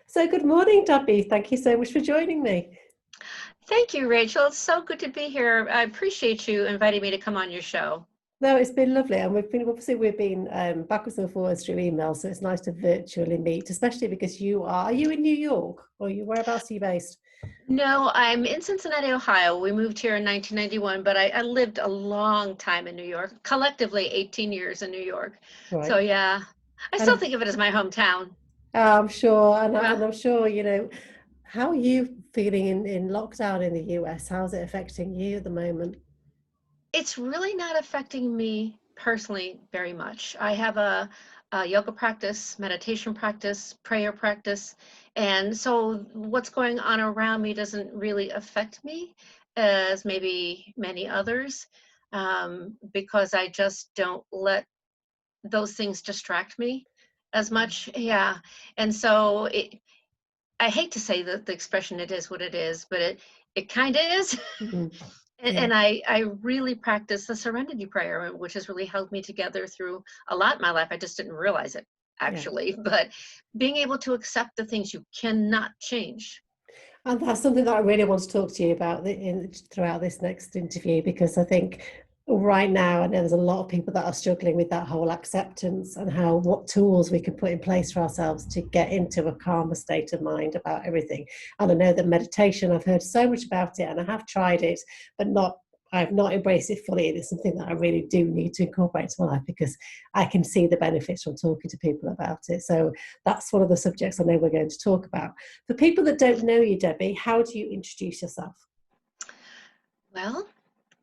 So good morning, Debbie. Thank you so much for joining me. Thank you, Rachel. It's so good to be here. I appreciate you inviting me to come on your show. No, it's been lovely, and we've been backwards and forwards through email, so it's nice to virtually meet, especially because are you in New York, or whereabouts are you based? No, I'm in Cincinnati, Ohio. We moved here in 1991, but I lived a long time in New York, collectively 18 years in New York. So Right. yeah, I still And think of it as my hometown. I'm sure, Well, and I'm sure, how are you feeling in lockdown in the US? How's it affecting you at the moment? it's really not affecting me personally very much. I have a yoga practice, meditation practice, prayer practice, and so what's going on around me doesn't really affect me as maybe many others, because I just don't let those things distract me as much. Yeah, and so I hate to say the expression "it is what it is," but it kind of is. Mhm. And, Yeah. and I really practice the Serenity Prayer, which has really held me together through a lot in my life. I just didn't realize it Yeah. actually, but being able to accept the things you cannot change. And that's something that I really want to talk to you about throughout this next interview, because I think right now, I know there's a lot of people that are struggling with that whole acceptance and what tools we can put in place for ourselves to get into a calmer state of mind about everything. And I know that meditation, I've heard so much about it and I have tried it, but I have not embraced it fully. It's something that I really do need to incorporate into my life because I can see the benefits from talking to people about it. So that's one of the subjects I know we're going to talk about. For people that don't know you, Debbie, how do you introduce yourself? Well,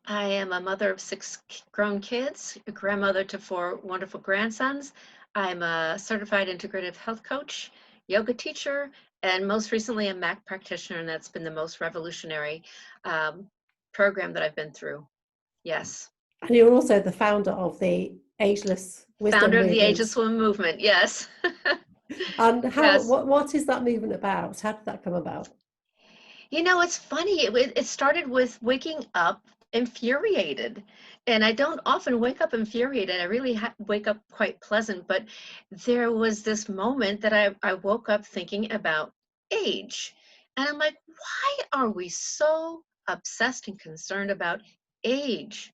I am a mother of six grown kids, a grandmother to four wonderful grandsons. I'm a certified integrative health coach, yoga teacher, and most recently a MAC practitioner, and that's been the most revolutionary um, program that I've been through. Yes. And you're also the founder of the Ageless Wisdom Founder of the Movement. Ageless Woman Movement. Yes. And Yes. what is that movement about? How did that come about? It's funny. It started with waking up infuriated. And I don't often wake up infuriated. I really wake up quite pleasant. But there was this moment that I woke up thinking about age. And I'm like, why are we so obsessed and concerned about age?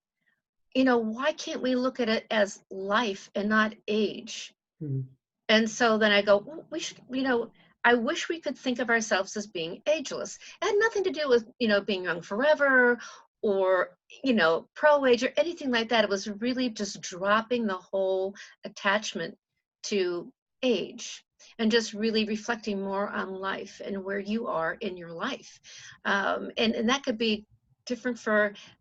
Why can't we look at it as life and not age? Hmm. And so then I go, "Well, we should, I wish we could think of ourselves as being ageless. It had nothing to do with, being young forever or, pro-age or anything like that. It was really just dropping the whole attachment to age and just really reflecting more on life and where you are in your life. And that could be different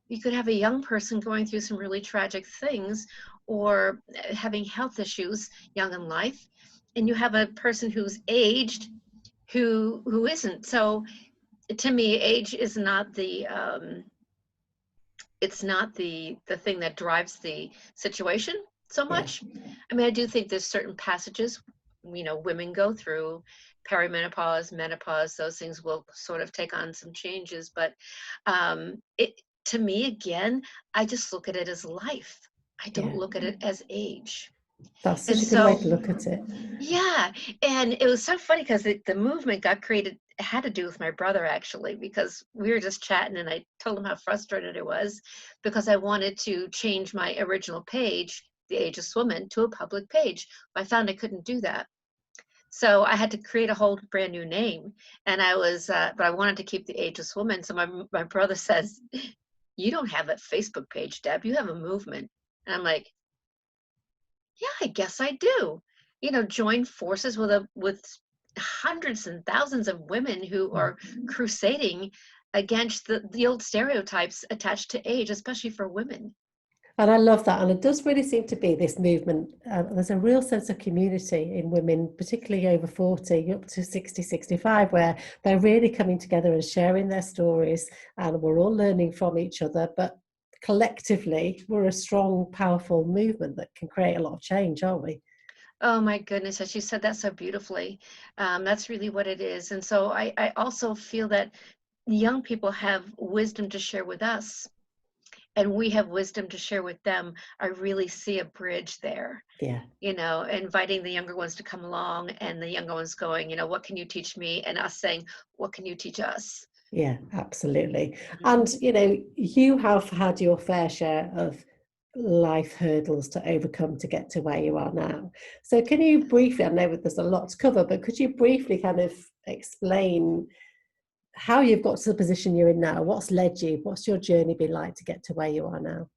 you could have a young person going through some really tragic things or having health issues young in life, and you have a person who's aged who isn't. So to me, age is not the thing that drives the situation so Yeah. much. I mean, I do think there's certain passages women go through, perimenopause, menopause, those things will sort of take on some changes, but it to me, again, I just look at it as life. I don't Yeah. look at it as age. That's And such a good way so to look at it. yeah, and it was so funny because the movement got created, it had to do with my brother actually, because we were just chatting and I told him how frustrated I was because I wanted to change my original page, The Ageless Woman, to a public page. I found I couldn't do that. So I had to create a whole brand new name. And but I wanted to keep The Ageless Woman. So my brother says, "You don't have a Facebook page, Deb, you have a movement." And I'm like, yeah, I guess I do. Join forces with hundreds and thousands of women who are crusading against the old stereotypes attached to age, especially for women. And I love that. And it does really seem to be this movement. There's a real sense of community in women, particularly over 40, up to 60, 65, where they're really coming together and sharing their stories. And we're all learning from each other. But collectively, we're a strong, powerful movement that can create a lot of change, aren't we? Oh my goodness, as you said that so beautifully. That's really what it is. And so I also feel that young people have wisdom to share with us. and we have wisdom to share with them, I really see a bridge there. Yeah. Inviting the younger ones to come along, and the younger ones going, what can you teach me? And us saying, what can you teach us? Yeah, absolutely. Mhm. And you have had your fair share of life hurdles to overcome to get to where you are now. So can you briefly, I know there's a lot to cover, but could you briefly kind of explain how you've got to the position you're in now? What's led you? What's your journey been like to get to where you are now?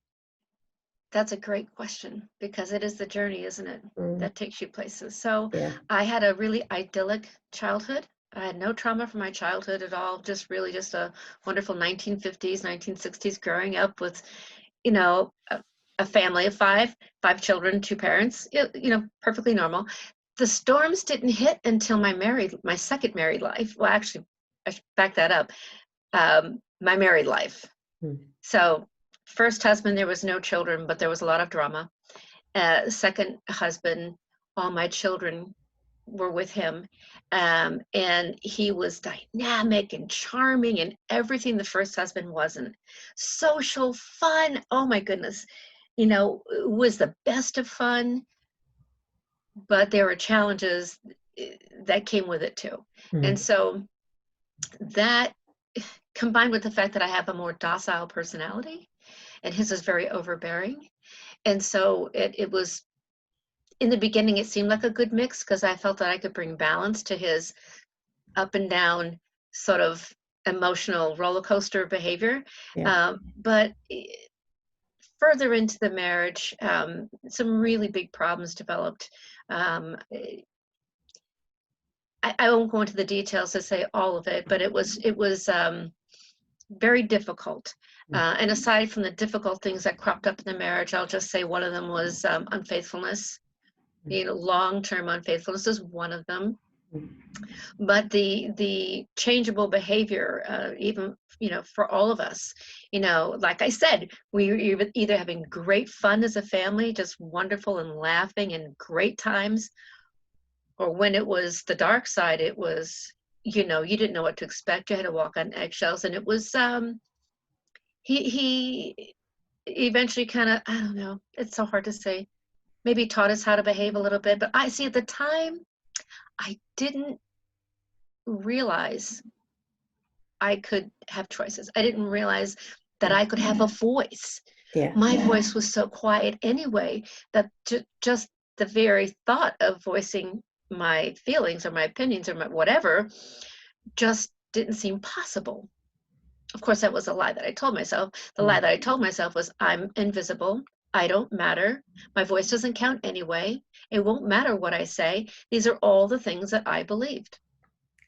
That's a great question, because it is the journey, isn't it? Mm, That takes you places. So yeah, I had a really idyllic childhood. I had no trauma from my childhood at all, just really just a wonderful 1950s, 1960s growing up with, a family of five children, two parents, perfectly normal. The storms didn't hit until my second married life. Well, actually, I should back that up. My married life. mm, So first husband, there was no children, but there was a lot of drama. Second husband, all my children were with him. And he was dynamic and charming and everything the first husband wasn't. Social, fun, oh my goodness, was the best of fun, but there were challenges that came with it too. And mm. so that, combined with the fact that I have a more docile personality and his is very overbearing. And so it was, in the beginning, it seemed like a good mix because I felt that I could bring balance to his up and down sort of emotional roller coaster behavior. Yeah. But further into the marriage, some really big problems developed. I won't go into the details to say all of it, but it was very difficult. Mm, And aside from the difficult things that cropped up in the marriage, I'll just say one of them was unfaithfulness. mm, Long-term unfaithfulness is one of them. mm. But the changeable behavior, even for all of us, like I said, we were either having great fun as a family, just wonderful and laughing and great times, or when it was the dark side, it was, you didn't know what to expect. You had to walk on eggshells, and it was he eventually kind of, I don't know, it's so hard to say, maybe taught us how to behave a little bit. But I see, at the time, I didn't realize I could have choices. I didn't realize that Yeah. I could have a voice. Yeah. My voice was so quiet anyway that just the very thought of voicing my feelings or my opinions or my whatever just didn't seem possible. Of course, that was a lie that I told myself. The lie Mm. that I told myself was, I'm invisible. I don't matter. My voice doesn't count anyway. It won't matter what I say. These are all the things that I believed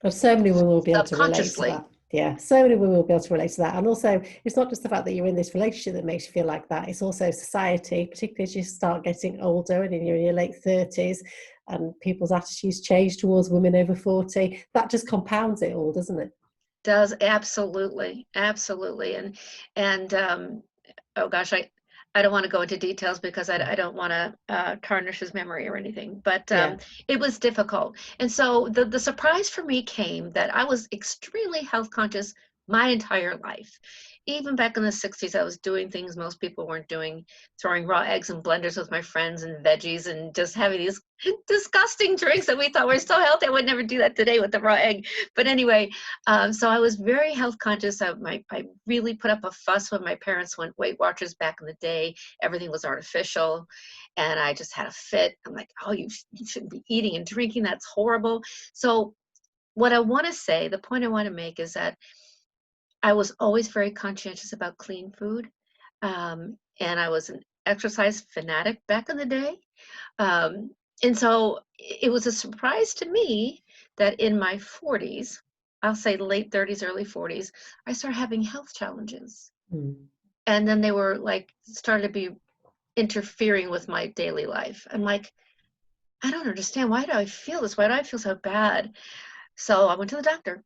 And so many women will be able to relate to subconsciously. that. Yeah, so many women will be able to relate to that. And also, it's not just the fact that you're in this relationship that makes you feel like that. It's also society, particularly as you start getting older and you're in your late 30s and people's attitudes change towards women over 40. That just compounds it all, doesn't it? Does, absolutely, absolutely. And oh gosh, I don't want to go into details because I don't want to tarnish his memory or anything, but Yeah. it was difficult. And so the surprise for me came that I was extremely health conscious my entire life. Even back in the 60s, I was doing things most people weren't doing, throwing raw eggs in blenders with my friends and veggies and just having these disgusting drinks that we thought were so healthy. I would never do that today with the raw egg. But anyway, so I was very health conscious. I really put up a fuss when my parents went Weight Watchers back in the day. Everything was artificial, and I just had a fit. I'm like, oh, you shouldn't be eating and drinking. That's horrible. So what I want to say, the point I want to make is that I was always very conscientious about clean food, and I was an exercise fanatic back in the day. And so it was a surprise to me that in my 40s, I'll say late 30s, early 40s, I started having health challenges. Mm. And then they were like, started to be interfering with my daily life. I'm like, I don't understand. Why do I feel this? Why do I feel so bad? So I went to the doctor.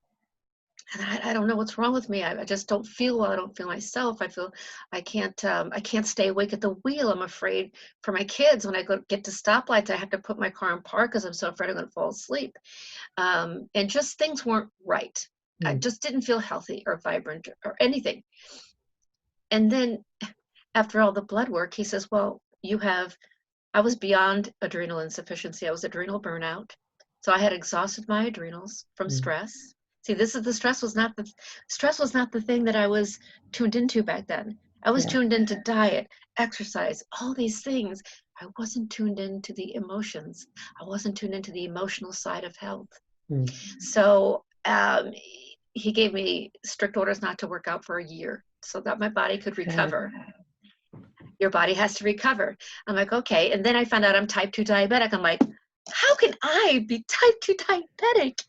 And I don't know what's wrong with me. I just don't feel well. I don't feel myself. I feel I can't stay awake at the wheel. I'm afraid for my kids. When I get to stoplights, I have to put my car in park because I'm so afraid I'm going to fall asleep. And just things weren't right. I Mm. just didn't feel healthy or vibrant or anything. And then after all the blood work, he says, well, I was beyond adrenal insufficiency. I was adrenal burnout. So I had exhausted my adrenals from stress. See, stress was not the thing that I was tuned into back then. I was tuned into diet, exercise, all these things. I wasn't tuned into the emotions. I wasn't tuned into the emotional side of health. So he gave me strict orders not to work out for a year so that my body could recover. Your body has to recover. I'm like, okay. And then I found out I'm type 2 diabetic. I'm like, how can I be type 2 diabetic?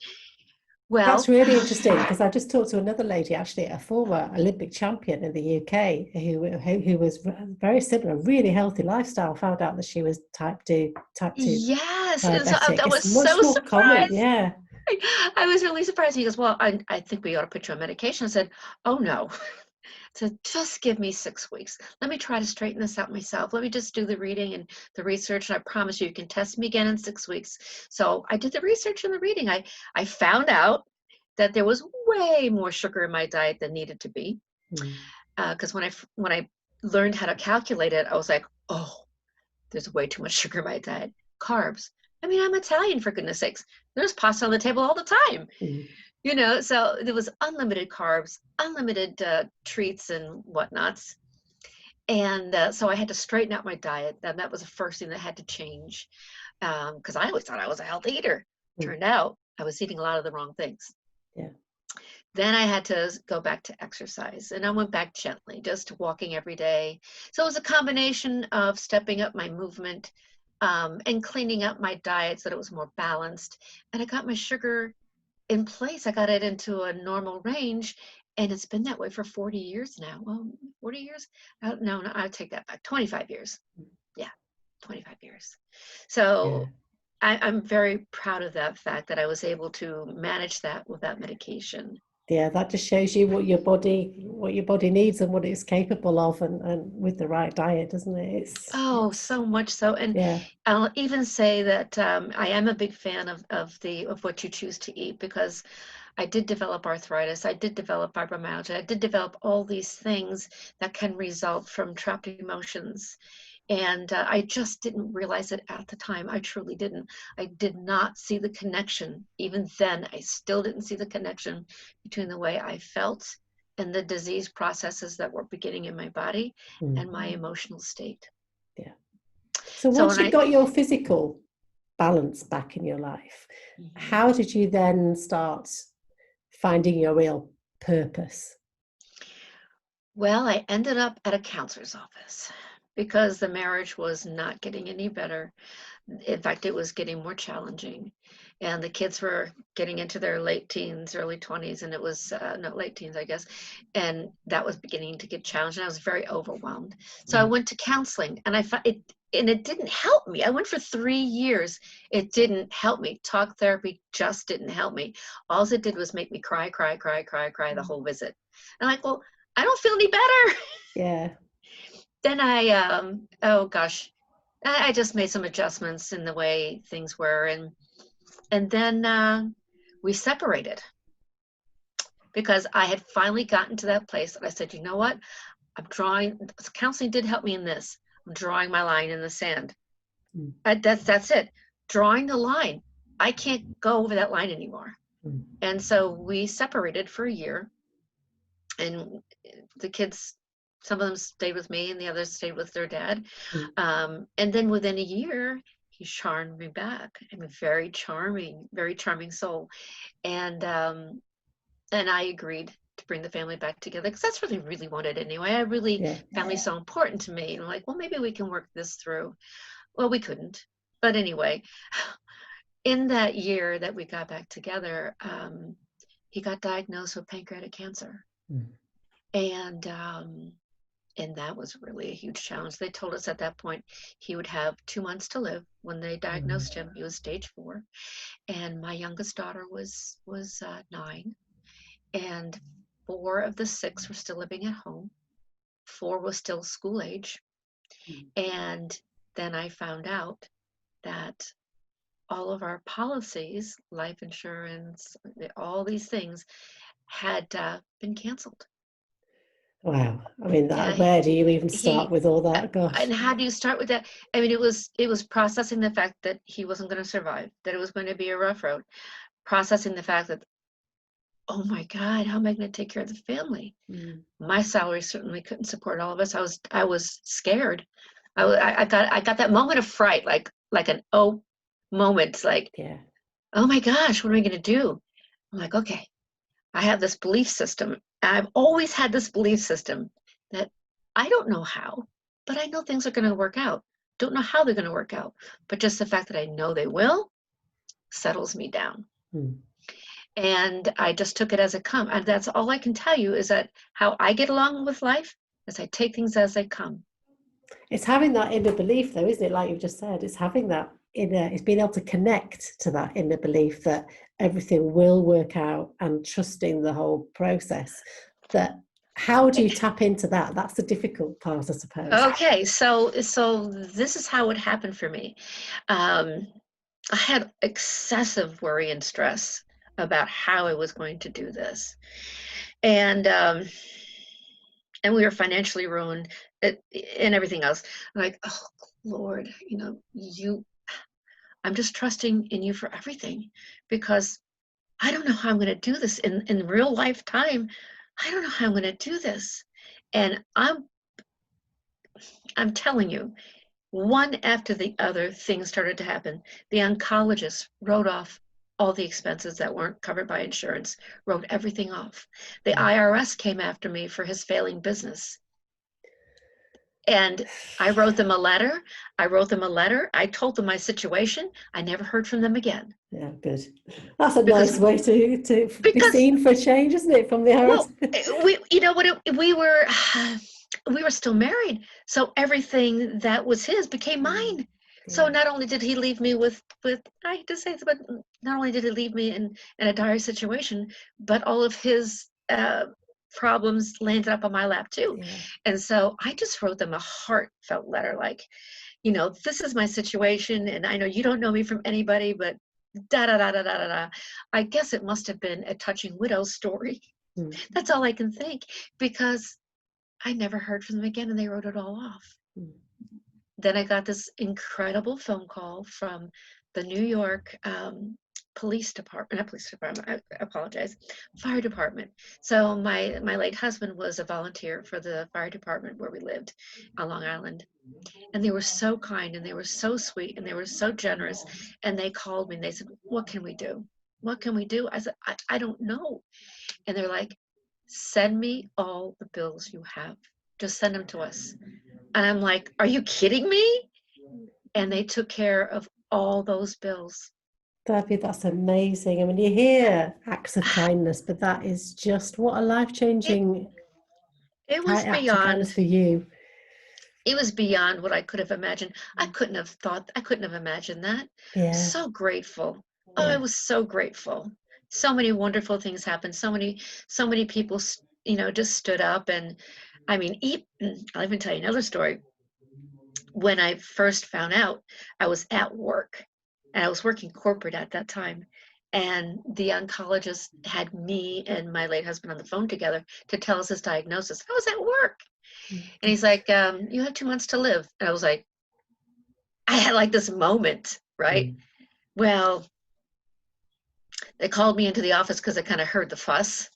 Well, that's really interesting, because I just talked to another lady, actually, a former Olympic champion in the UK, who was very similar, really healthy lifestyle, found out that she was type 2 yes, diabetic. I was It's much so more common. surprised. Yeah. I was really surprised. He goes, well, I think we ought to put you on medication. I said, oh no. So just give me 6 weeks. Let me try to straighten this out myself. Let me just do the reading and the research. And I promise you can test me again in 6 weeks. So I did the research and the reading. I found out that there was way more sugar in my diet than needed to be. Because when I learned how to calculate it, I was like, oh, there's way too much sugar in my diet. Carbs. I mean, I'm Italian, for goodness sakes. There's pasta on the table all the time. So there was unlimited carbs, unlimited treats and whatnots. And so I had to straighten out my diet. And that was the first thing that had to change, because I always thought I was a healthy eater. Turned out I was eating a lot of the wrong things. Then I had to go back to exercise, and I went back gently, just walking every day. So it was a combination of stepping up my movement and cleaning up my diet so that it was more balanced. And I got my sugar in place. I got it into a normal range, and it's been that way for 40 years now. Well, 40 years? No, I take that back. 25 years. Yeah, 25 years. So I'm very proud of that fact that I was able to manage that with that medication. Yeah, that just shows you what your body needs and what it's capable of, and with the right diet, doesn't it? So much so. And I'll even say that I am a big fan of what you choose to eat, because I did develop arthritis. I did develop fibromyalgia. I did develop all these things that can result from trapped emotions. And I just didn't realize it at the time. I truly didn't. I did not see the connection. Even then, I still didn't see the connection between the way I felt and the disease processes that were beginning in my body and my emotional state. So once you got your physical balance back in your life, how did you then start finding your real purpose? Well, I ended up at a counselor's office because the marriage was not getting any better. In fact, it was getting more challenging. And the kids were getting into their late teens, early 20s, and it was, no, late teens, I guess. And that was beginning to get challenging. I was very overwhelmed. So I went to counseling, and I found it, and it didn't help me. I went for 3 years. It didn't help me. Talk therapy just didn't help me. All it did was make me cry the whole visit. I'm like, well, I don't feel any better. Then oh gosh, I just made some adjustments in the way things were, and then we separated, because I had finally gotten to that place that I said, you know what, counseling did help me in this. I'm drawing my line in the sand. That's it. Drawing the line. I can't go over that line anymore. And so we separated for a year, and the kids, some of them stayed with me and the others stayed with their dad. And then within a year, he charmed me back. I mean, very charming soul. And I agreed to bring the family back together, because that's what I really wanted anyway. Family's so important to me. And I'm like, well, maybe we can work this through. Well, we couldn't. But anyway, in that year that we got back together, he got diagnosed with pancreatic cancer. And that was really a huge challenge. They told us at that point he would have 2 months to live. When they diagnosed him, he was stage 4. And my youngest daughter was 9. And 4 of the 6 were still living at home. 4 was still school age. And then I found out that all of our policies, life insurance, all these things had been canceled. Wow. I mean, Yeah, where do you even start he with all that? Gosh. and how do you start with that? I mean, it was processing the fact that he wasn't going to survive, that it was going to be a rough road, processing the fact that, oh my God, how am I going to take care of the family? Mm. My salary certainly couldn't support all of us. I was scared. I got that moment of fright, like an oh moment, like, Yeah. oh my gosh, what am I going to do? I'm like, okay, I have this belief system. I've always had this belief system that I don't know how, but I know things are going to work out. Don't know how they're going to work out, but just the fact that I know they will settles me down. Mm. And I just took it as it come. And that's all I can tell you, is that how I get along with life is I take things as they come. It's having that inner belief, though, isn't it? Like you've just said, it's having that inner, it's being able to connect to that inner belief that everything will work out and trusting the whole process. That how do you tap into that? That's the difficult part, I suppose. Okay, so this is how it happened for me. Um, I had excessive worry and stress about how I was going to do this, and we were financially ruined, and everything else. I'm like, oh Lord, I'm just trusting in you for everything, because I don't know how I'm going to do this in real life time. I don't know how I'm going to do this, and I'm telling you, one after the other, things started to happen. The oncologist wrote off all the expenses that weren't covered by insurance, wrote everything off. The IRS came after me for his failing business. And I wrote them a letter. I told them my situation. I never heard from them again. Yeah, good. That's a Because nice way to be because seen for a change, isn't it? From the well, IRS. we you know what we were we were still married, so everything that was his became mine. So Yeah. not only did he leave me with I hate to say this, but not only did he leave me in a dire situation, but all of his problems landed up on my lap too. Yeah. And so I just wrote them a heartfelt letter, like, this is my situation, and I know you don't know me from anybody, but da da da da da da da. I guess it must have been a touching widow's story. Mm. That's all I can think, because I never heard from them again, and they wrote it all off. Mm. Then I got this incredible phone call from the New York police department, not police department, I apologize, fire department. So my late husband was a volunteer for the fire department where we lived on Long Island. And they were so kind, and they were so sweet, and they were so generous. And they called me and they said, what can we do? What can we do? I said, I don't know. And they're like, send me all the bills you have. Just send them to us. And I'm like, are you kidding me? And they took care of all those bills. Debbie, that's amazing. I mean, you hear acts of kindness, but that is just what a It life-changing it was act of kindness beyond for you. it was beyond what I could have imagined. I couldn't have imagined that. Yeah. So grateful. Oh, I Yeah. was so grateful. So many wonderful things happened. So many people, just stood up. And I mean, I'll even tell you another story. When I first found out, I was at work, and I was working corporate at that time. And the oncologist had me and my late husband on the phone together to tell us his diagnosis. I was at work. And he's like, you have 2 months to live. And I was like, I had like this moment, right? Mm. Well, they called me into the office because they kind of heard the fuss.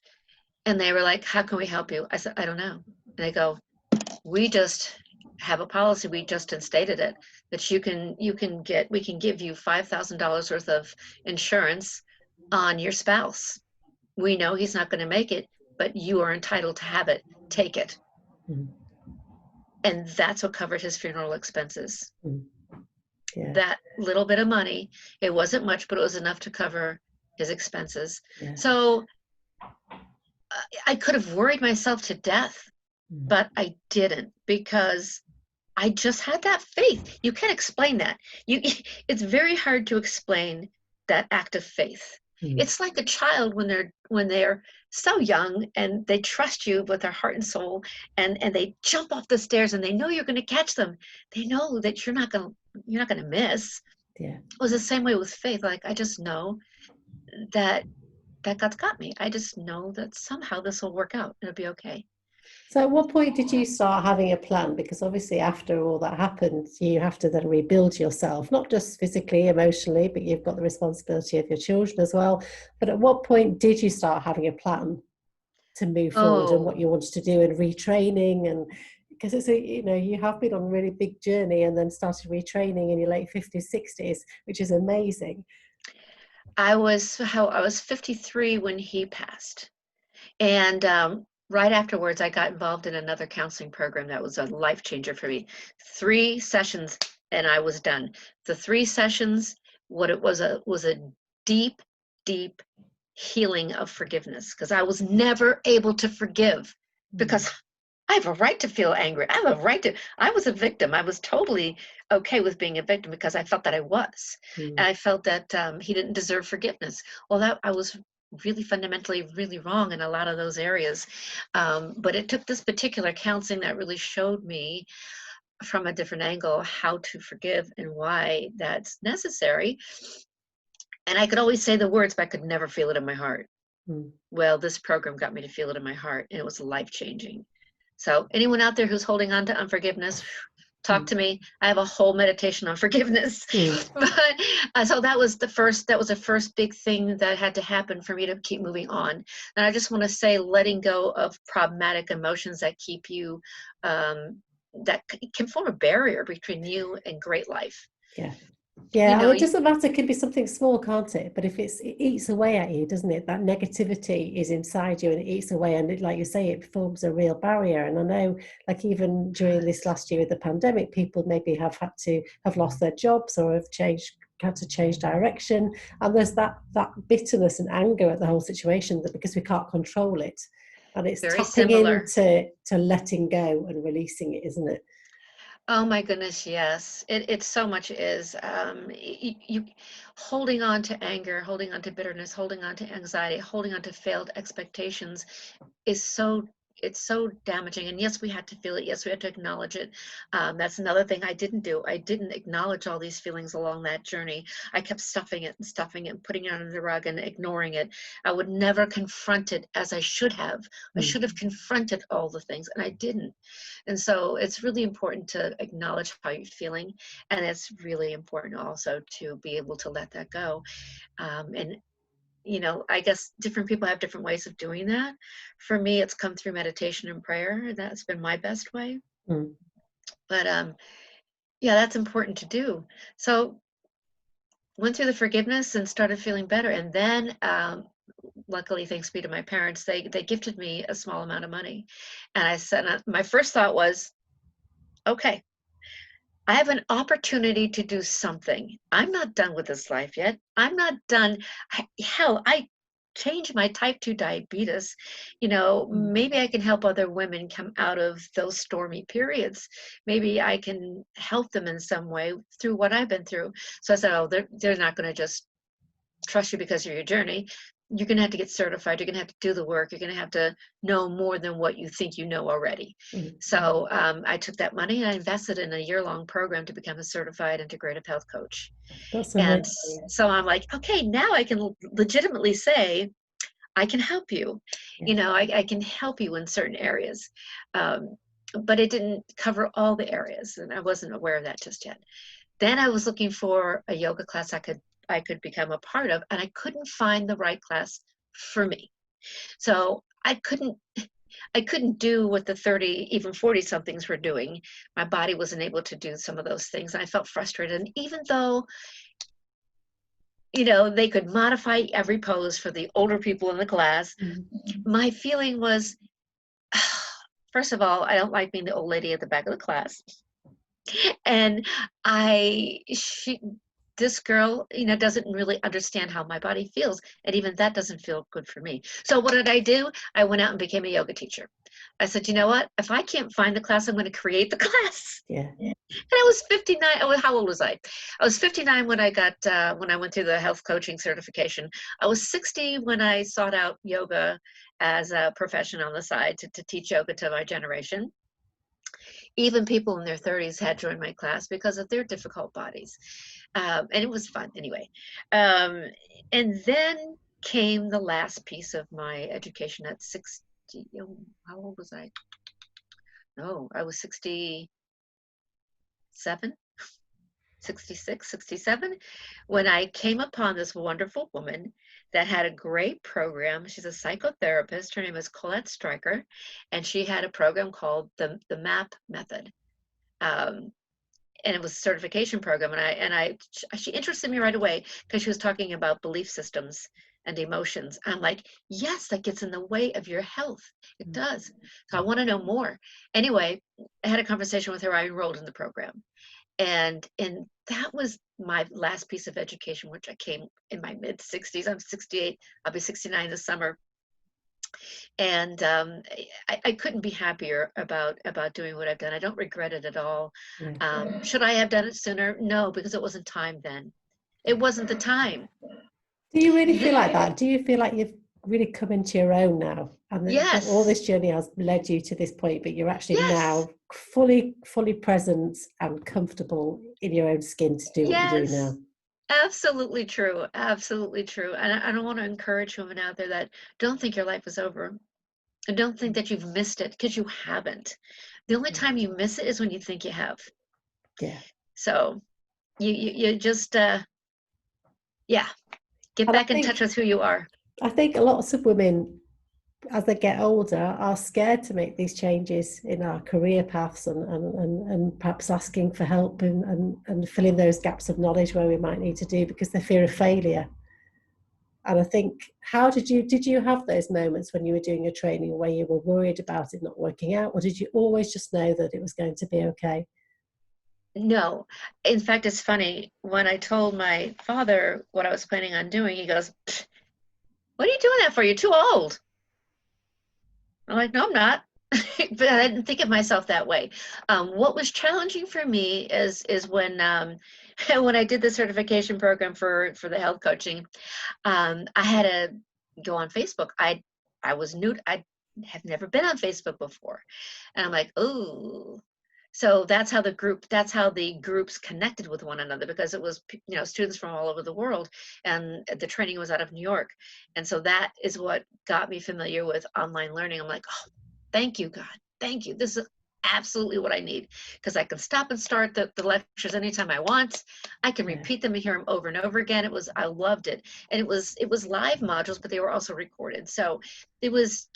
And they were like, how can we help you? I said, I don't know. And they go, we just have a policy. We just instated it, that we can give you $5,000 worth of insurance on your spouse. We know he's not going to make it, but you are entitled to have it. Take it. Mm. And that's what covered his funeral expenses. Mm. Yeah. That little bit of money, it wasn't much, but it was enough to cover his expenses. Yeah. So I could have worried myself to death, Mm. but I didn't, because I just had that faith. You can't explain that. It's very hard to explain that act of faith. Mm. It's like a child when they're so young, and they trust you with their heart and soul, and they jump off the stairs, and they know you're going to catch them. They know that you're not going to miss. Yeah. It was the same way with faith. Like, I just know that God's got me. I just know that somehow this will work out. It'll be okay. So at what point did you start having a plan? Because obviously after all that happened, you have to then rebuild yourself, not just physically, emotionally, but you've got the responsibility of your children as well. But at what point did you start having a plan to move forward and Oh, what you wanted to do and retraining? And because it's a, you have been on a really big journey and then started retraining in your late 50s, 60s, which is amazing. I was 53 when he passed. And right afterwards, I got involved in another counseling program that was a life changer for me. 3 sessions, and I was done. The 3 sessions, what it was a deep, deep healing of forgiveness, because I was never able to forgive, Mm, because I have a right to feel angry. I have a right to. I was a victim. I was totally okay with being a victim because I felt that I was. mm, And I felt that he didn't deserve forgiveness. Well, that I was really fundamentally really wrong in a lot of those areas. But it took this particular counseling that really showed me from a different angle how to forgive and why that's necessary. And I could always say the words, but I could never feel it in my heart. mm, Well, this program got me to feel it in my heart, and it was life changing. So, anyone out there who's holding on to unforgiveness, talk mm, to me. I have a whole meditation on forgiveness. mm. But so that was the first big thing that had to happen for me to keep moving on. And I just want to say, letting go of problematic emotions that keep you, can form a barrier between you and great life. Yeah. You Yeah, and know, it doesn't matter. It can be something small, can't it? But if it eats away at you, doesn't it? That negativity is inside you and it eats away. And like you say, it forms a real barrier. And I know, like even during this last year with the pandemic, people maybe have lost their jobs or had to change direction. And there's that bitterness and anger at the whole situation that because we can't control it. And it's very tapping similar. into letting go and releasing it, isn't it? Oh my goodness, yes. It so much is. You holding on to anger, holding on to bitterness, holding on to anxiety, holding on to failed expectations is it's so damaging. And yes, we had to feel it. Yes, we had to acknowledge it. That's another thing I didn't do. I didn't acknowledge all these feelings along that journey. I kept stuffing it and putting it under the rug and ignoring it. I would never confront it as I should have. I Mm, should have confronted all the things, and I didn't. And so it's really important to acknowledge how you're feeling. And it's really important also to be able to let that go. And I guess different people have different ways of doing that. For me, it's come through meditation and prayer. That's been my best way. mm. But yeah, that's important to do. So went through the forgiveness and started feeling better. And then luckily, thanks be to my parents, they gifted me a small amount of money. And I said, my first thought was, okay, I have an opportunity to do something. I'm not done with this life yet. I'm not done. Hell, I changed my type 2 diabetes. Mm. Maybe I can help other women come out of those stormy periods. Maybe I can help them in some way through what I've been through. So I said, oh, they're not going to just trust you because of your journey. You're going to have to get certified. You're going to have to do the work. You're going to have to know more than what you think you know already. Mm. So I took that money and I invested in a year-long program to become a certified integrative health coach. That's And amazing. so I'm like, okay, now I can legitimately say, I can help you. Yeah. I can help you in certain areas. Um, but it didn't cover all the areas, and I wasn't aware of that just yet. Then I was looking for a yoga class I could become a part of, and I couldn't find the right class for me. So I couldn't do what the 30, even 40 somethings were doing. My body wasn't able to do some of those things. And I felt frustrated. And even though, they could modify every pose for the older people in the class, Mm. my feeling was, first of all, I don't like being the old lady at the back of the class. And this girl, doesn't really understand how my body feels. And even that doesn't feel good for me. So what did I do? I went out and became a yoga teacher. I said, you know what? If I can't find the class, I'm going to create the class. Yeah. And I was 59. Oh, how old was I? I was 59 when when I went through the health coaching certification. I was 60 when I sought out yoga as a profession on the side to teach yoga to my generation. Even people in their 30s had joined my class because of their difficult bodies. And it was fun anyway. Um, and then came the last piece of my education at how old was I? No, I was 67, 66, 67, when I came upon this wonderful woman that had a great program. She's a psychotherapist. Her name is Colette Stryker, and she had a program called the MAP method. And it was a certification program. She interested me right away because she was talking about belief systems and emotions. I'm like, yes, that gets in the way of your health. It does. So I want to know more. Anyway, I had a conversation with her. I enrolled in the program. And that was my last piece of education, which I came in my mid 60s. I'm 68. I'll be 69 this summer. And I couldn't be happier about doing what I've done. I don't regret it at all. Yeah. Should I have done it sooner? No, because it wasn't time then. It wasn't the time. Do you really feel like that? Do you feel like you've really come into your own now, and that all Yes. this journey has led you to this point, but you're actually Yes. now fully present and comfortable in your own skin to do what you're doing now? Absolutely true. Absolutely true. And I want to encourage women out there that don't think your life is over. And don't think that you've missed it, because you haven't. The only time you miss it is when you think you have. Yeah. So you just, get And back in touch with who you are. I think lots of women, as they get older, are scared to make these changes in our career paths and perhaps asking for help and filling those gaps of knowledge where we might need to do, because they fear of failure. And I think, did you have those moments when you were doing your training where you were worried about it not working out, or did you always just know that it was going to be okay? No. In fact, it's funny. When I told my father what I was planning on doing, he goes, "What are you doing that for? You're too old." I'm like, "No, I'm not." But I didn't think of myself that way. What was challenging for me is when when I did the certification program for the health coaching, I had to go on Facebook. I was new. I have never been on Facebook before, and I'm like, oh. So that's how the groups connected with one another, because it was students from all over the world, and the training was out of New York, and so that is what got me familiar with online learning. I'm like, oh, thank you, God, thank you. This is absolutely what I need, because I can stop and start the lectures anytime I want. I can repeat them and hear them over and over again. I loved it. And it was live modules, but they were also recorded. So it was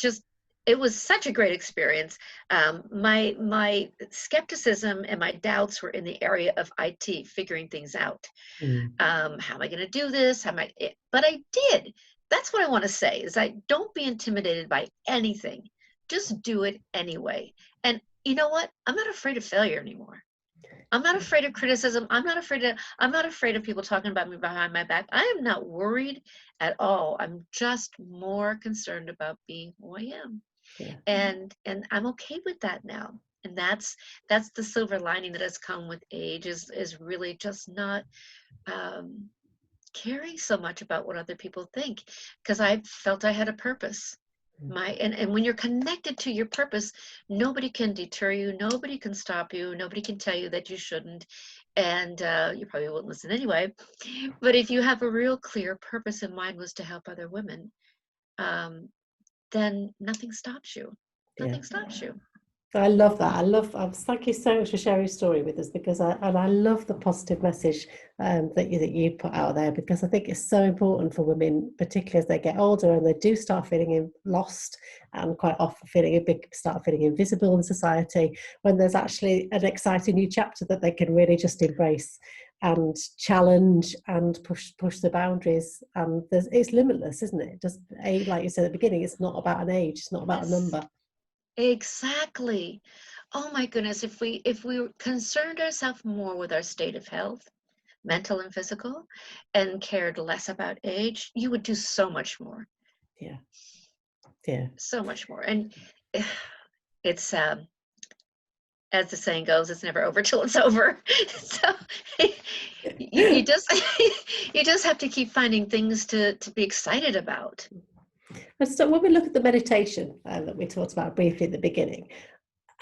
such a great experience. My skepticism and my doubts were in the area of IT, figuring things out. How am I going to do this? But I did. That's what I want to say, is don't be intimidated by anything. Just do it anyway. And you know what? I'm not afraid of failure anymore. I'm not afraid of criticism. I'm not afraid of people talking about me behind my back. I am not worried at all. I'm just more concerned about being who I am. Yeah. And I'm okay with that now. And that's the silver lining that has come with age, is really just not caring so much about what other people think, because I felt I had a purpose. And when you're connected to your purpose, nobody can deter you, nobody can stop you, nobody can tell you that you shouldn't, and you probably won't listen anyway. But if you have a real clear purpose, and mine was to help other women, then nothing stops you. Nothing stops you. I love that. Thank you so much for sharing your story with us, because I love the positive message that you put out there, because I think it's so important for women, particularly as they get older and they do start feeling lost, and quite often start feeling invisible in society, when there's actually an exciting new chapter that they can really just embrace and challenge and push the boundaries. And it's limitless, isn't it? Just like you said at the beginning, it's not about an age, it's not about a number. Exactly. Oh my goodness, if we concerned ourselves more with our state of health, mental and physical, and cared less about age, you would do so much more. Yeah. So much more. And it's as the saying goes, it's never over till it's over. So you just have to keep finding things to be excited about. So when we look at the meditation that we talked about briefly at the beginning,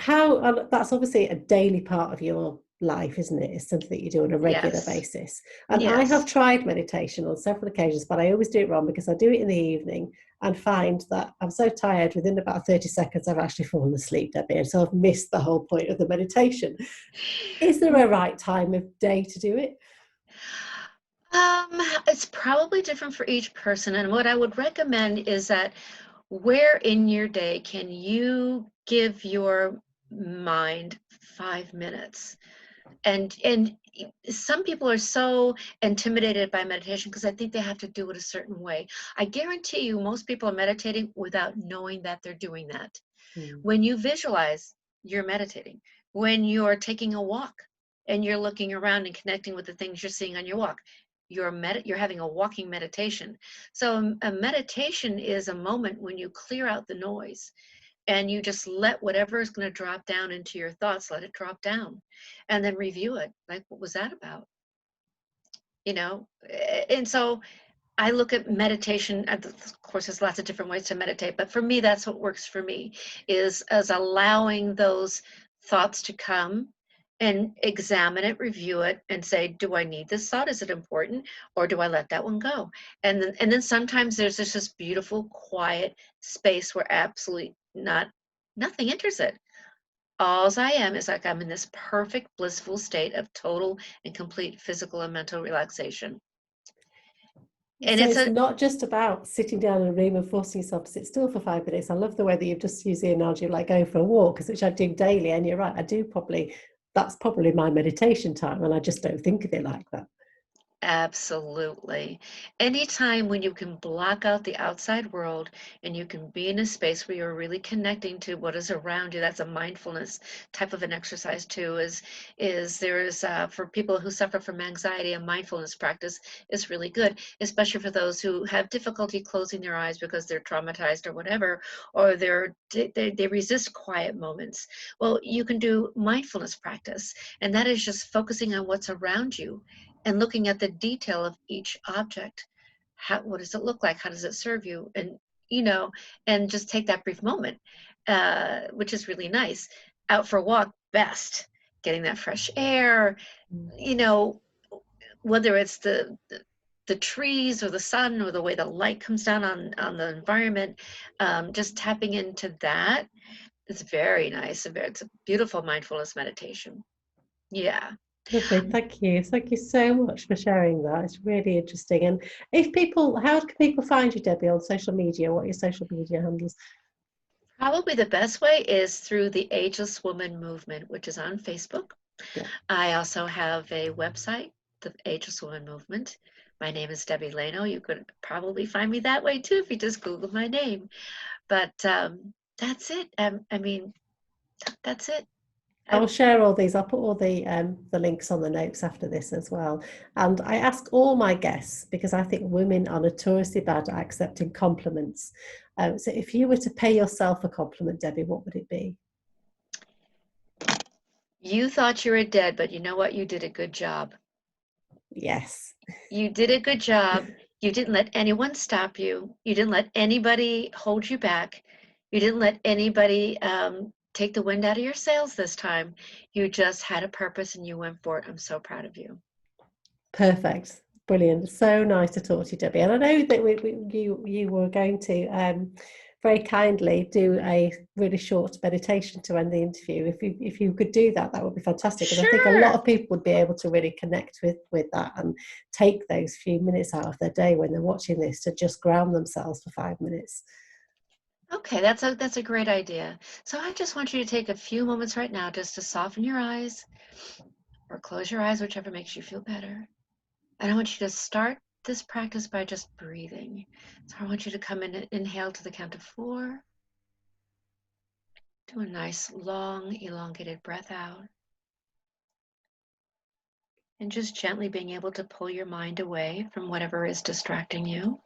that's obviously a daily part of your life, isn't it? It's something that you do on a regular Yes. basis. And I have Yes. tried meditation on several occasions, but I always do it wrong because I do it in the evening and find that I'm so tired within about 30 seconds I've actually fallen asleep, Debbie, and so I've missed the whole point of the meditation. Is there a right time of day to do it? It's probably different for each person. And what I would recommend is that where in your day can you give your mind 5 minutes? And some people are so intimidated by meditation because I think they have to do it a certain way. I guarantee you most people are meditating without knowing that they're doing that. Mm. When you visualize, you're meditating. When you're taking a walk and you're looking around and connecting with the things you're seeing on your walk, you're having a walking meditation. So a meditation is a moment when you clear out the noise and you just let whatever is going to drop down into your thoughts, let it drop down, and then review it. Like, what was that about? You know? And so I look at meditation, of course, there's lots of different ways to meditate, but for me, that's what works for me, is as allowing those thoughts to come and examine it, review it, and say, do I need this thought? Is it important? Or do I let that one go? And then sometimes there's this beautiful, quiet space where absolutely nothing enters it. Alls I am is like I'm in this perfect, blissful state of total and complete physical and mental relaxation. And So it's it's a not just about sitting down in a room and forcing yourself to sit still for 5 minutes. I love the way that you've just used the analogy of like going for a walk, which I do daily. And you're right, that's probably my meditation time. And I just don't think of it like that. Absolutely. Anytime when you can block out the outside world and you can be in a space where you're really connecting to what is around you, that's a mindfulness type of an exercise too. Is there is for people who suffer from anxiety, a mindfulness practice is really good, especially for those who have difficulty closing their eyes because they're traumatized or whatever, or they resist quiet moments. Well, you can do mindfulness practice, and that is just focusing on what's around you and looking at the detail of each object. What does it look like? How does it serve you? And and just take that brief moment, which is really nice. Out for a walk, best. Getting that fresh air, Mm. you know, whether it's the trees or the sun or the way the light comes down on the environment, just tapping into that is very nice. It's a beautiful mindfulness meditation. Yeah. Lovely. Thank you. Thank you so much for sharing that. It's really interesting. And how can people find you, Debbie, on social media? What are your social media handles? Probably the best way is through the Ageless Woman Movement, which is on Facebook. Yeah. I also have a website, the Ageless Woman Movement. My name is Debbie Laino. You could probably find me that way too if you just Google my name. But that's it. I mean, that's it. I'll share all these. I'll put all the links on the notes after this as well. And I ask all my guests because I think women are notoriously bad at accepting compliments. So if you were to pay yourself a compliment, Debbie, what would it be? You thought you were dead, but you know what? You did a good job. Yes. You did a good job. You didn't let anyone stop you. You didn't let anybody hold you back. You didn't let anybody take the wind out of your sails this time. You just had a purpose and you went for it. I'm so proud of you. Perfect. Brilliant. So nice to talk to you, Debbie. And I know that you were going to very kindly do a really short meditation to end the interview. If you could do that, that would be fantastic. Because I think a lot Sure. of people would be able to really connect with that and take those few minutes out of their day when they're watching this to just ground themselves for 5 minutes. Okay, that's a great idea. So I just want you to take a few moments right now just to soften your eyes or close your eyes, whichever makes you feel better. And I want you to start this practice by just breathing. So I want you to come in and inhale to the count of 4. Do a nice, long, elongated breath out. And just gently being able to pull your mind away from whatever is distracting you.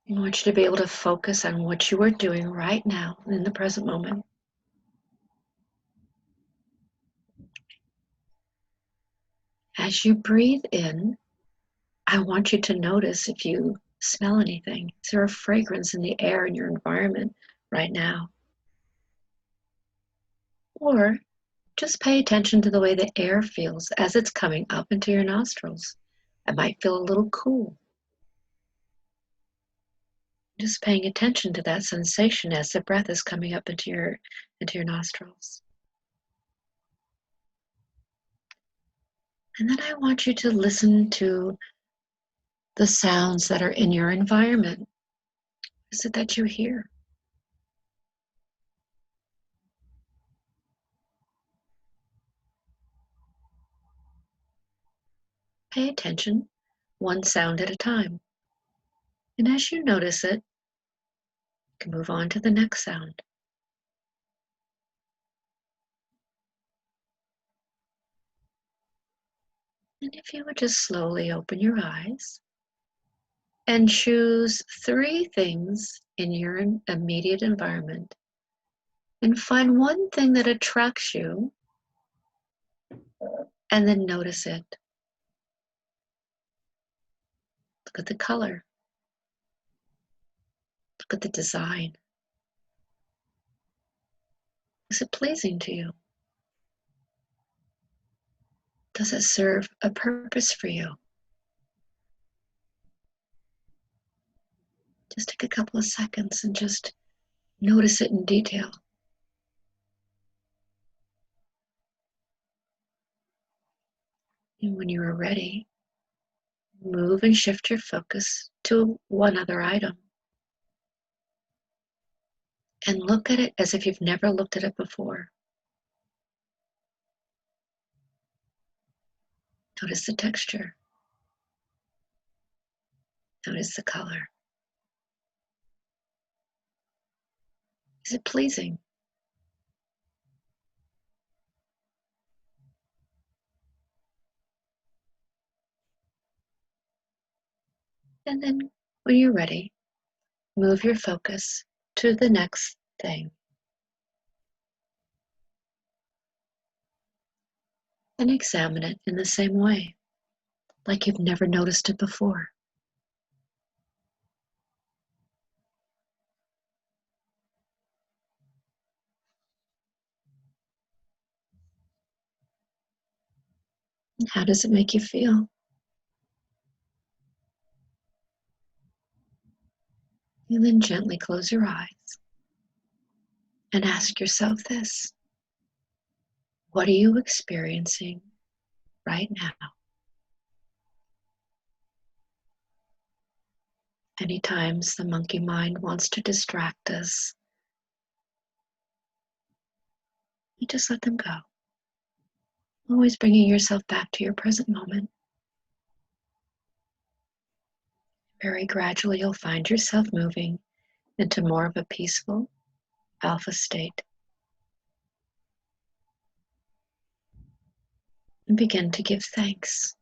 I want you to be able to focus on what you are doing right now in the present moment. As you breathe in, I want you to notice if you smell anything. Is there a fragrance in the air in your environment right now? Or Just pay attention to the way the air feels as it's coming up into your nostrils. It might feel a little cool. Just paying attention to that sensation as the breath is coming up into your nostrils. And then I want you to listen to the sounds that are in your environment. What is it that you hear? Pay attention, one sound at a time. And as you notice it, you can move on to the next sound. And if you would just slowly open your eyes and choose 3 things in your immediate environment, and find one thing that attracts you, and then notice it. Look at the color. Look at the design. Is it pleasing to you? Does it serve a purpose for you? Just take a couple of seconds and just notice it in detail. And when you are ready, move and shift your focus to one other item. And look at it as if you've never looked at it before. Notice the texture. Notice the color. Is it pleasing? And then when you're ready, move your focus to the next thing. And examine it in the same way, like you've never noticed it before. And how does it make you feel? And then gently close your eyes and ask yourself this: what are you experiencing right now? Any times the monkey mind wants to distract us, you just let them go. Always bringing yourself back to your present moment. Very gradually, you'll find yourself moving into more of a peaceful alpha state. And begin to give thanks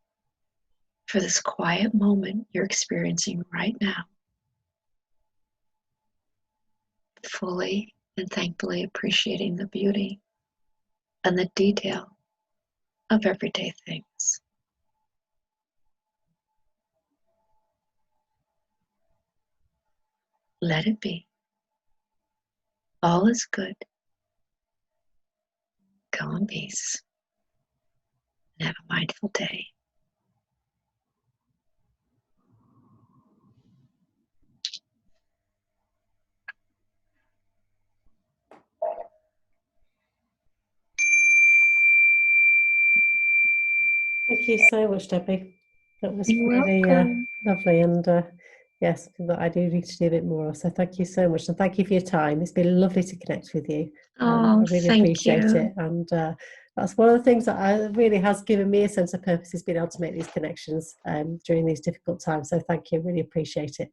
for this quiet moment you're experiencing right now. Fully and thankfully appreciating the beauty and the detail of everyday things. Let it be. All is good. Go in peace and have a mindful day. Thank you so much, Debbie. That was You're really welcome. lovely, and yes, something that I do need to do a bit more of. So thank you so much, and thank you for your time. It's been lovely to connect with you. Oh, I really thank appreciate you. it, and that's one of the things that really has given me a sense of purpose, is being able to make these connections during these difficult times. So thank you, really appreciate it.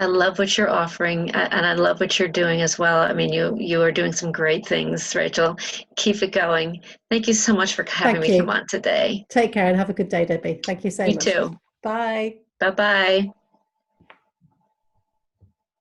I love what you're offering, and I love what you're doing as well. I mean, you are doing some great things, Rachel. Keep it going. Thank you so much for having me come on today. Take care and have a good day, Debbie. Thank you so much. You too. Bye. Bye-bye.